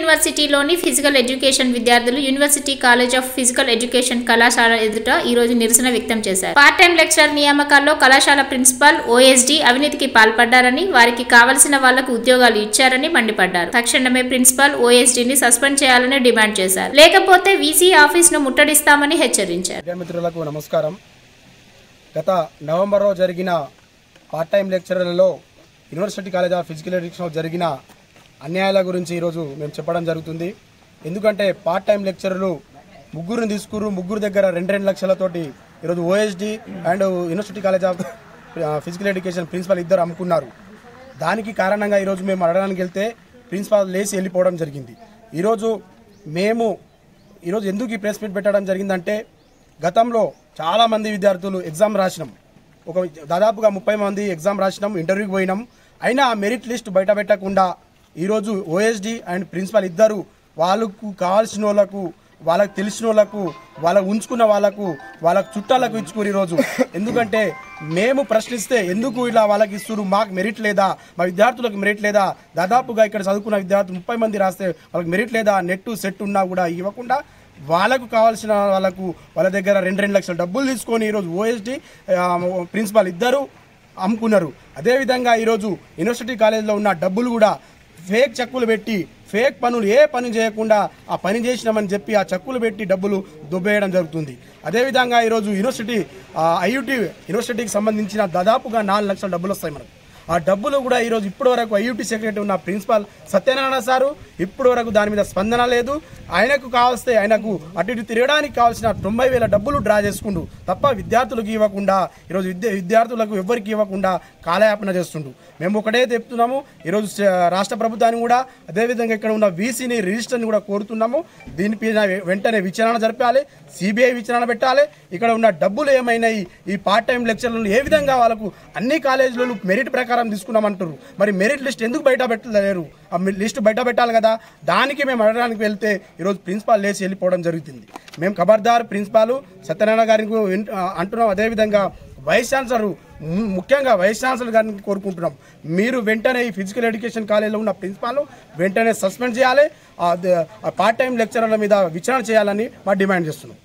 యూనివర్సిటీలోని physical education విద్యార్థులు university college of physical education కళాశాల ఎదుట ఈ రోజు నిరసన వ్యక్తం చేశారు. పార్ట్ టైం లెక్చరర్ నియామకాల్లో కళాశాల ప్రిన్సిపాల్ ఓఎస్డీ అవినీతికి పాల్పడ్డారని, వారికి కావలసిన వాళ్లకు ఉద్యోగాలు ఇచ్చారని మండిపడ్డారు. తక్షణమే ప్రిన్సిపాల్ ఓఎస్డీని సస్పెండ్ చేయాలని డిమాండ్ చేశారు. లేకపోతే వీసీ ఆఫీసును ముట్టడిస్తామని హెచ్చరించారు. మిత్రులకు నమస్కారం. గత నవంబర్లో జరిగిన పార్ట్ టైం లెక్చరర్లలో university college of physical education జరిగిన అన్యాయాల గురించి ఈరోజు మేము చెప్పడం జరుగుతుంది. ఎందుకంటే పార్ట్ టైం లెక్చరర్లు ముగ్గురిని తీసుకురు, ముగ్గురు దగ్గర 2 లక్షలతోటి ఈరోజు OSD and university college of physical education principal ఇద్దరు అమ్ముకున్నారు. దానికి కారణంగా ఈరోజు మేము అడగడానికి వెళ్తే ప్రిన్సిపాల్ లేచి వెళ్ళిపోవడం జరిగింది. ఈరోజు ఎందుకు ఈ ప్రెస్ మీట్ పెట్టడం జరిగిందంటే, గతంలో చాలామంది విద్యార్థులు ఎగ్జామ్ రాసినాం, దాదాపుగా 30 మంది ఎగ్జామ్ రాసినాం, ఇంటర్వ్యూకి పోయినాం. అయినా ఆ మెరిట్ లిస్ట్ బయట పెట్టకుండా ఈరోజు ఓఎస్డీ అండ్ ప్రిన్సిపల్ ఇద్దరు వాళ్ళకు కావాల్సిన వాళ్ళకు, వాళ్ళకు తెలిసిన వాళ్ళకు, వాళ్ళకు ఉంచుకున్న వాళ్ళకు, వాళ్ళకు చుట్టాలకు ఇచ్చుకుని ఈరోజు. ఎందుకంటే మేము ప్రశ్నిస్తే ఎందుకు ఇలా వాళ్ళకి ఇస్తున్నారు, మాకు మెరిట్ లేదా, మా విద్యార్థులకు మెరిట్ లేదా, దాదాపుగా ఇక్కడ చదువుకున్న విద్యార్థులు 30 మంది రాస్తే వాళ్ళకి మెరిట్ లేదా, నెట్ సెట్ ఉన్నా కూడా ఇవ్వకుండా వాళ్ళకు కావాల్సిన వాళ్ళ దగ్గర 2 లక్షల డబ్బులు తీసుకొని ఈరోజు ఓఎస్డీ ప్రిన్సిపాల్ ఇద్దరు అమ్ముకున్నారు. అదేవిధంగా ఈరోజు యూనివర్సిటీ కాలేజీలో ఉన్న డబ్బులు కూడా ఫేక్ చెక్కులు పెట్టి, ఫేక్ పనులు ఏ పని చేయకుండా ఆ పని చేసినామని చెప్పి ఆ చెక్కులు పెట్టి డబ్బులు దుబ్బేయడం జరుగుతుంది. అదేవిధంగా ఈరోజు ఐయుటి యూనివర్సిటీకి సంబంధించిన దాదాపుగా 4 లక్షల డబ్బులు వస్తాయి మనకు. ఆ డబ్బులు కూడా ఈరోజు ఇప్పటి వరకు ఐయుటి సెక్రటరీ ఉన్న ప్రిన్సిపాల్ సత్యనారాయణ సారు ఇప్పటి వరకు దాని మీద స్పందన లేదు. ఆయనకు కావస్తే ఆయనకు అటు ఇటు తిరగడానికి కావాల్సిన 90,000 డబ్బులు డ్రా చేసుకుంటూ తప్ప విద్యార్థులకు ఇవ్వకుండా, ఈరోజు విద్యార్థులకు ఎవరికి ఇవ్వకుండా కాలయాపన చేస్తుండు. మేము ఒకటే చెప్తున్నాము, ఈరోజు రాష్ట్ర ప్రభుత్వాన్ని కూడా అదేవిధంగా ఇక్కడ ఉన్న వీసీని రిజిస్టర్ని కూడా కోరుతున్నాము. దీనిపైన వెంటనే విచారణ జరపాలి, సిబిఐ విచారణ పెట్టాలి. ఇక్కడ ఉన్న డబ్బులు ఏమైనాయి, ఈ పార్ట్ టైం లెక్చర్లను ఏ విధంగా వాళ్ళకు అన్ని కాలేజీలు మెరిట్ ప్రకారం తీసుకున్నామంటారు, మరి మెరిట్ లిస్ట్ ఎందుకు బయట పెట్టలేరు? ఆ లిస్ట్ బయట పెట్టాలి కదా. దానికి మేము అడగడానికి వెళ్తే ఈరోజు ప్రిన్సిపాల్ లేచి వెళ్ళిపోవడం జరుగుతుంది. మేము ఖబర్దార్ ప్రిన్సిపాల్ సత్యనారాయణ గారికి అంటున్నాం. అదేవిధంగా వైస్ ఛాన్సలర్, ముఖ్యంగా వైస్ ఛాన్సలర్ గారిని కోరుకుంటున్నాం, మీరు వెంటనే ఈ ఫిజికల్ ఎడ్యుకేషన్ కాలేజీలో ఉన్న ప్రిన్సిపాల్ వెంటనే సస్పెండ్ చేయాలి, పార్ట్ టైం లెక్చరర్ల మీద విచారణ చేయాలని మా డిమాండ్ చేస్తున్నాం.